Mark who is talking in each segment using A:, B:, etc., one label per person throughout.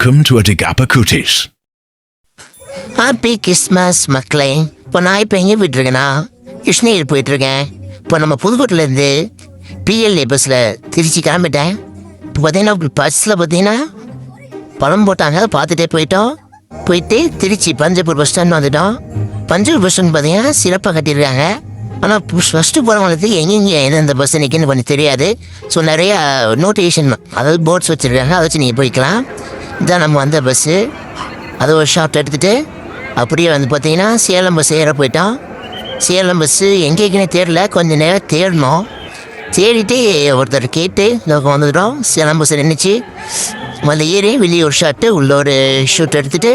A: Welcome to Adigapa Kutis.
B: Happy Christmas மக்களே. இப்போ நான் இப்போ எங்கே போயிட்டுருக்கேன்னா கிருஷ்ணகிரி போயிட்டுருக்கேன். இப்போ நம்ம புதுக்கோட்டையிலேருந்து பிஎல்ஏ பஸ்ஸில் திருச்சி கிளம்பிட்டேன். இப்போ பார்த்தீங்கன்னா பஸ்ஸில் பார்த்தீங்கன்னா படம் போட்டாங்க, பார்த்துட்டே போயிட்டு திருச்சி பஞ்சப்பூர் பஸ் ஸ்டாண்ட் வந்துட்டோம். பஞ்சப்பூர் பஸ் ஸ்டாண்ட் பார்த்தீங்கன்னா சிறப்பாக கட்டியிருக்காங்க. ஆனால் ஃபஸ்ட்டு போகிறவங்களுக்கு எங்கெங்கே எந்தெந்த பஸ் நிற்குன்னு கொஞ்சம் தெரியாது. ஸோ நிறையா நோட்டிஃபிகேஷன், அதாவது போர்ட்ஸ் வச்சுருக்காங்க, அதை வச்சு நீங்கள் போய்க்கலாம். இதுதான் நம்ம வந்த பஸ்ஸு. அதை ஒரு ஷார்ட் எடுத்துகிட்டு அப்படியே வந்து பார்த்தீங்கன்னா சேலம் பஸ் ஏற போயிட்டோம். சேலம் பஸ்ஸு எங்கேக்குன்னே தெரில, கொஞ்சம் நேரம் தேடணும். தேடிட்டு ஒருத்தர் கேட்டு வந்துட்டோம். சேலம் பஸ் நின்றுச்சு. முதல்ல ஏறி வெளியே ஒரு ஷார்ட்டு உள்ளே ஒரு ஷூட் எடுத்துகிட்டு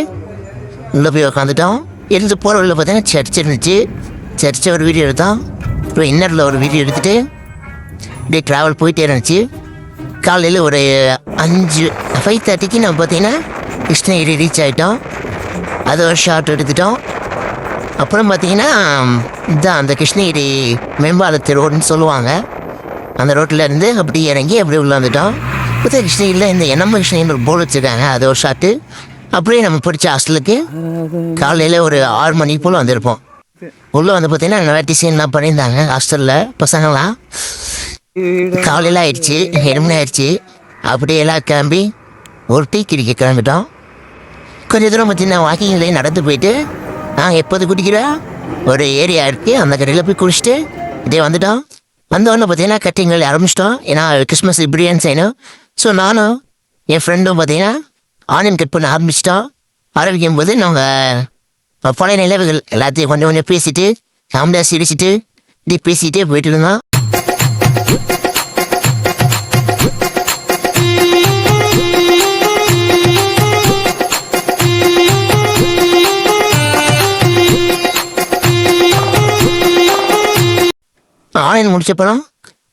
B: உள்ளே போய் உக்காந்துட்டோம். இருந்து போகிற உள்ள பார்த்தீங்கன்னா சர்ச் இருந்துச்சு. சர்ச்சை ஒரு வீடியோ எடுத்தோம். அப்புறம் இன்னரில் ஒரு வீடியோ எடுத்துகிட்டு இப்படியே ட்ராவல் போயிட்டே இருந்துச்சு. காலையில் ஒரு 5:30க்கு நம்ம பார்த்தீங்கன்னா கிருஷ்ணகிரி ரீச் ஆகிட்டோம். அது ஒரு ஷார்ட் எடுத்துட்டோம். அப்புறம் பார்த்தீங்கன்னா இதுதான் அந்த கிருஷ்ணகிரி மேம்பாலத்து ரோடுன்னு சொல்லுவாங்க. அந்த ரோட்டில் இருந்து அப்படி இறங்கி அப்படியே உள்ளே வந்துட்டோம். இப்போ கிருஷ்ணகிரியில் இந்த எண்ணம்ப கிருஷ்ணகிரி ஒரு போர்டு வச்சுருக்காங்க, அது ஒரு ஷார்ட்டு. அப்படியே நம்ம பிடிச்ச ஹாஸ்டலுக்கு காலையில் ஒரு 6 மணிக்கு போல் வந்திருப்போம். உள்ளே வந்து பார்த்தீங்கன்னா நிறைய டிசைன்லாம் பண்ணியிருந்தாங்க ஹாஸ்டலில் பசங்களாம். காலையில் ஆயிடுச்சு, 7 மணி ஆயிடுச்சு. அப்படியே எல்லாம் கிளம்பி ஒரு டீ குடிக்க கிளம்பிட்டோம். கொஞ்சம் தூரம் பார்த்தீங்கன்னா வாக்கிங்லேயே நடந்து போயிட்டு நாங்கள் எப்போது குடிக்கிறோம் ஒரு ஏரியா இருக்குது, அந்த கடையில் போய் குடிச்சிட்டு இதே வந்துட்டோம். வந்தோடனே பார்த்தீங்கன்னா கட்டிங்கள் ஆரம்பிச்சிட்டோம். ஏன்னா கிறிஸ்மஸ் பிரியாணி செய்யணும். ஸோ நானும் என் ஃப்ரெண்டும் பார்த்தீங்கன்னா ஆனியன் கட் பண்ண ஆரம்பிச்சிட்டோம். ஆரம்பிக்கும் போது நாங்கள் பழைய நிலவுகள் எல்லாத்தையும் கொஞ்சம் கொஞ்சம் பேசிட்டு ஃபேமிலியாக சிரிச்சிட்டு இப்படி பேசிகிட்டே போயிட்டு இருந்தோம். ஆனியன் முடிச்சப்பறம்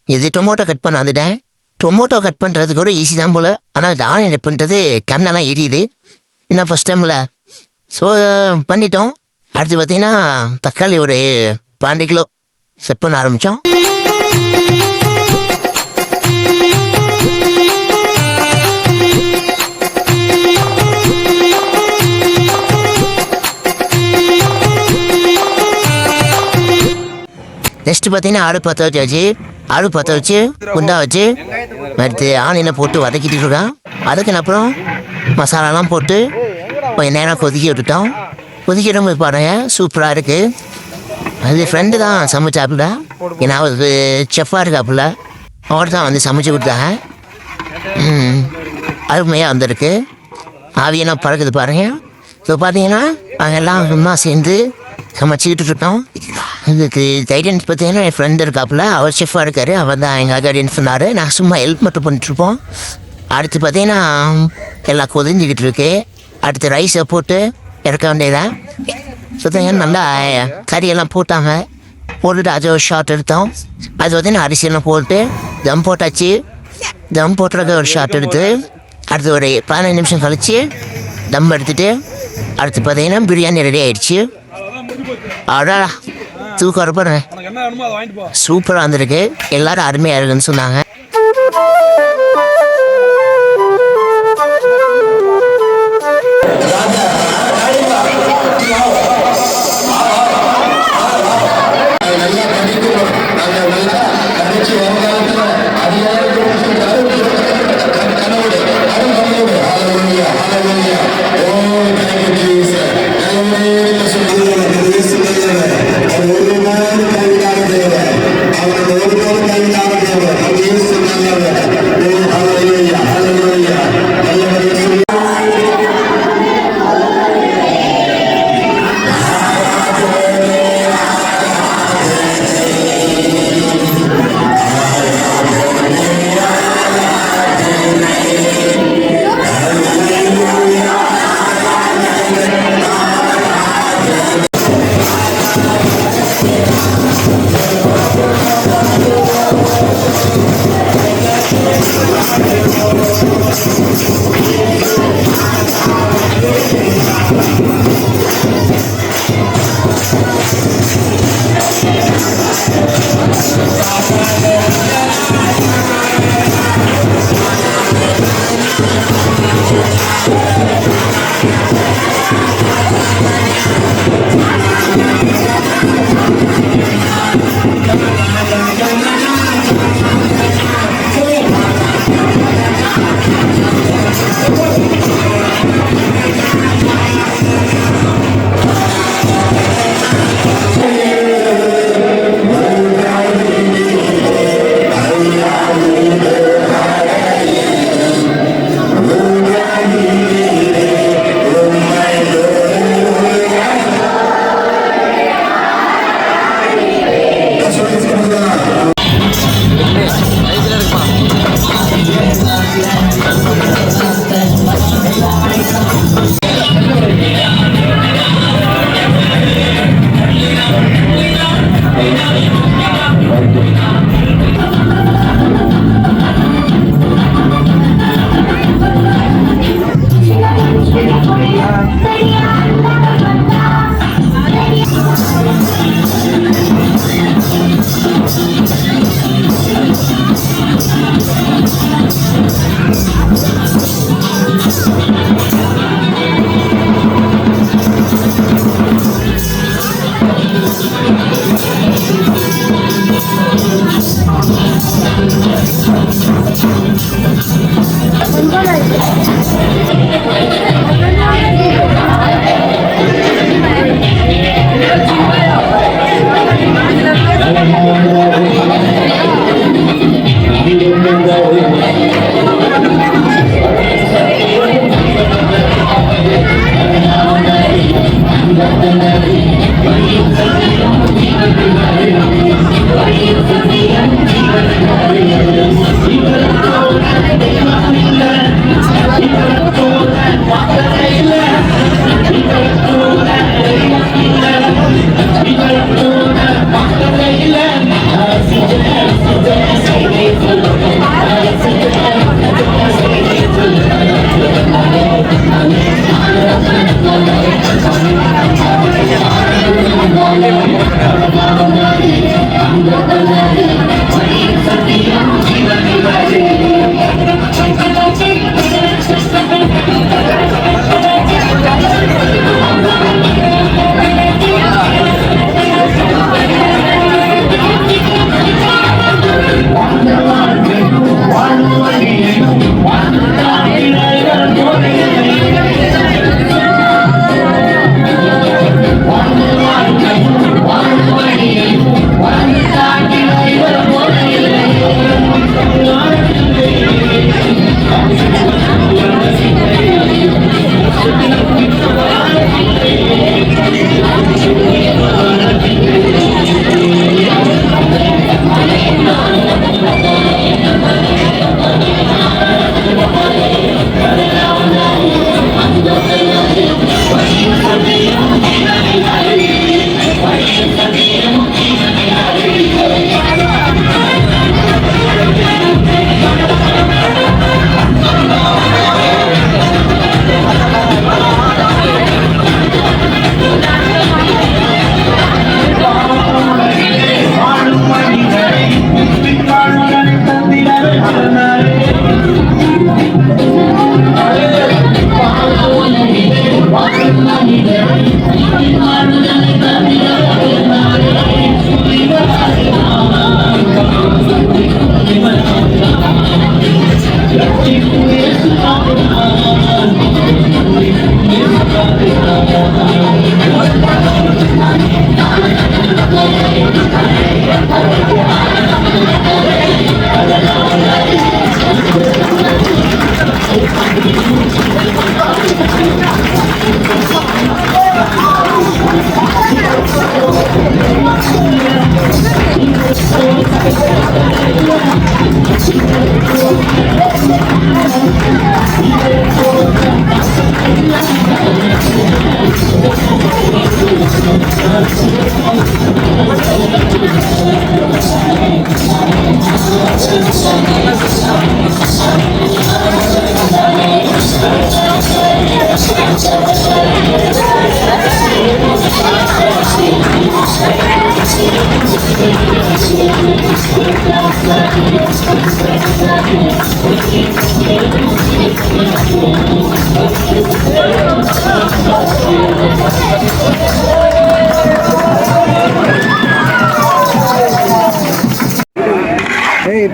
B: இது டொமேட்டோ கட் பண்ண வந்துட்டேன். டொமேட்டோ கட் பண்ணுறதுக்கு கூட ஈஸி தான் போல், ஆனால் இது ஆனியன் கட் பண்ணுறது கண்ணெல்லாம் எரியுது. ஏன்னா ஃபஸ்ட் டைமில். ஸோ பண்ணிட்டோம். அடுத்து பார்த்தீங்கன்னா தக்காளி ஒரு 12 கிலோ செட் பண்ண ஆரம்பித்தோம். நெக்ஸ்ட்டு பார்த்தீங்கன்னா ஆடு பற்ற வச்சு குண்டா வச்சு அடுத்து ஆனியனை போட்டு வதக்கிட்டு இருக்கோம். அதுக்கு அப்புறம் மசாலாலாம் போட்டு கொஞ்சம் நேரம் கொதிக்க விட்டுட்டோம். கொதிக்கிற போய் பாருங்க, சூப்பராக இருக்குது. அது ஃப்ரெண்டு தான் சமைச்சாப்புல, ஏன்னா அவருக்கு செஃப்பாக இருக்காப்புல, அவர் தான் வந்து சமைச்சு கொடுத்தாங்க. அருமையாக வந்திருக்கு. ஆவியெல்லாம் பறக்குது பாருங்க. ஸோ பார்த்தீங்கன்னா நாங்கள் எல்லாம் சும்மா சேர்ந்து சமைச்சிக்கிட்டு இருக்கோம். இதுக்கு கைடன்ஸ் பார்த்தீங்கன்னா என் ஃப்ரெண்டு இருக்காப்புல, அவர் செஃப்பாக இருக்கார், அவர் தான் எங்கள் கைடன்ஸ் சொன்னார். நான் சும்மா ஹெல்ப் மட்டும் பண்ணிட்டுருப்போம். அடுத்து பார்த்தீங்கன்னா எல்லாம் கொதிஞ்சிக்கிட்டு இருக்கு. அடுத்து ரைஸை போட்டு இறக்க வேண்டியதான். பார்த்தீங்கன்னா நல்லா கறியெல்லாம் போட்டாங்க. போட்டுட்டு அது ஒரு ஷார்ட் எடுத்தோம். அது பார்த்தீங்கன்னா அரிசியெல்லாம் போட்டு தம் போட்டாச்சு. தம் போட்டுறத ஒரு ஷார்ட் எடுத்து அடுத்து ஒரு 15 நிமிஷம் கழித்து தம் எடுத்துகிட்டு அடுத்து பார்த்தீங்கன்னா பிரியாணி ரெடி ஆகிடுச்சு. அடா தூக்கம் இருப்பாருங்க, சூப்பராக வந்திருக்கு. எல்லோரும் அருமையாக இருக்குன்னு சொன்னாங்க.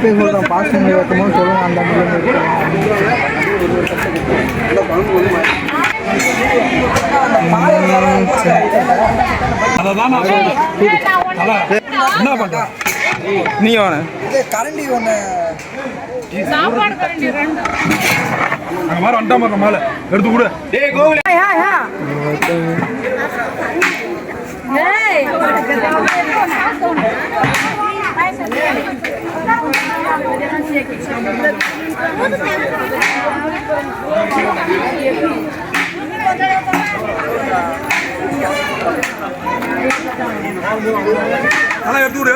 A: இப்போ சொல்கிறேன் பாசங்க வைக்கும்போது சொல்லுங்கள் அந்த
C: என்ன பண்ற நீ வாங்க
A: கரண்டி ஒன்று
D: சாப்பாடு கரண்டி ரெண்டு
C: அங்க மாதிரி அண்டா மாதிரி மேல எடுத்து கூட டேய் கோவில
D: ஏய்
C: நல்லா எடுத்து கூட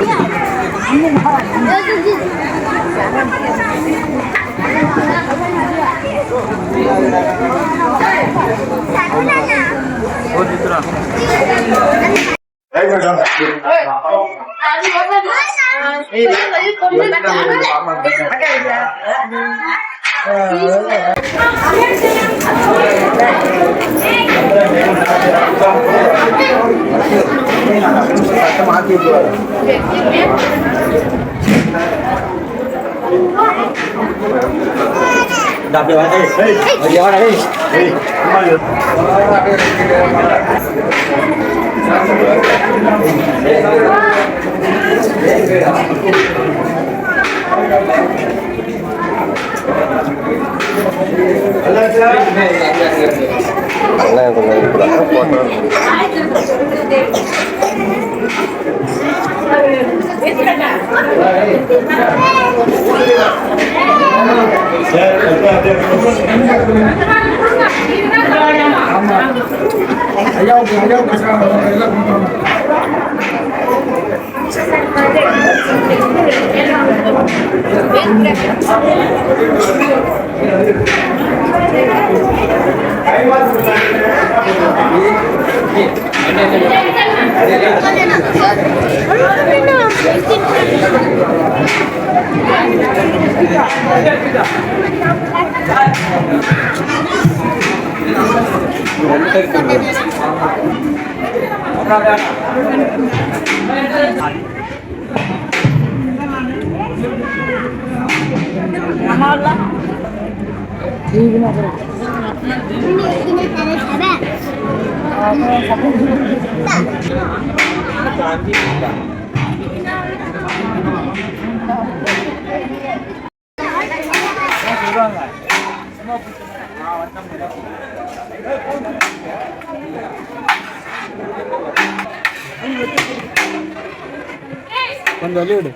A: கொஞ்சம் வெளியிடு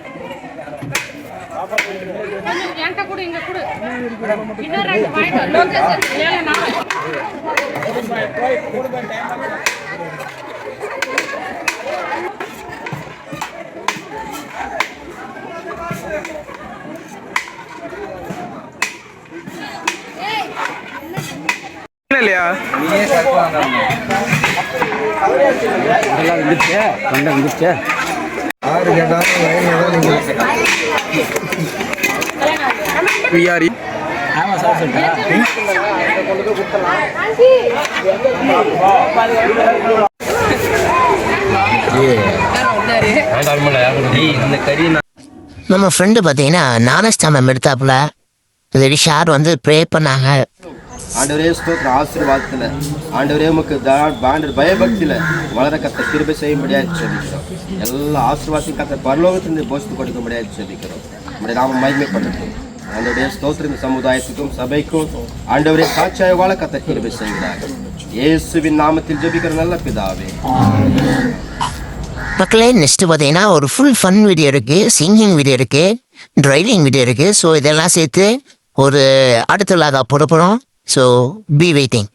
D: என்கிட்ட கூட இங்க கூட இன்னும் ரெண்டு வாங்கிட்டு லோகேஷ் ஏழு நாள்
C: இல்லையா
A: வந்துருச்சு தொண்டை வந்துருச்சு ஆறு கேட்டாலும்
C: விஆரி
A: ஆமாம் சார் சொல்லிட்டேன்
B: நம்ம ஃப்ரெண்டு பார்த்தீங்கன்னா ஞானஸ்தானம் எடுத்தாப்புல இது ஷார் வந்து ப்ரே பண்ணாங்க.
E: ஆண்டவரே ஸ்தோத்திர ஆசீர்வாதத்தில் ஆண்டவரே உமக்கு ஆண்டவர் பயபக்தியில் வளர கத்த கிருபை செய்யும்படியாக சொல்லிக்கிறோம். எல்லா ஆசீர்வாதத்தையும் கத்த பரலோகத்திலிருந்து போஷத்து கொடுக்கும்படியாக சொல்லிக்கிறோம். நம்முடைய நாம மகிமைப்படுத்தும் ஆண்டவரே ஸ்தோத்திர இந்த சமுதாயத்துக்கும் சபைக்கும் ஆண்டவரே சாட்சியாக வாழ கத்த கிருபை செய்கிறார்கள். இயேசுவின் நாமத்தில் ஜெபிக்கிற நல்ல பிதாவே.
B: மக்களே நெக்ஸ்ட் பார்த்தீங்கன்னா ஒரு ஃபுல் ஃபன் வீடியோ இருக்குது, சிங்கிங் வீடியோ இருக்குது, டிரைவிங் வீடியோ இருக்குது. ஸோ இதெல்லாம் சேர்த்து ஒரு அடுத்த லாகா போட போகிறோம். So B waiting.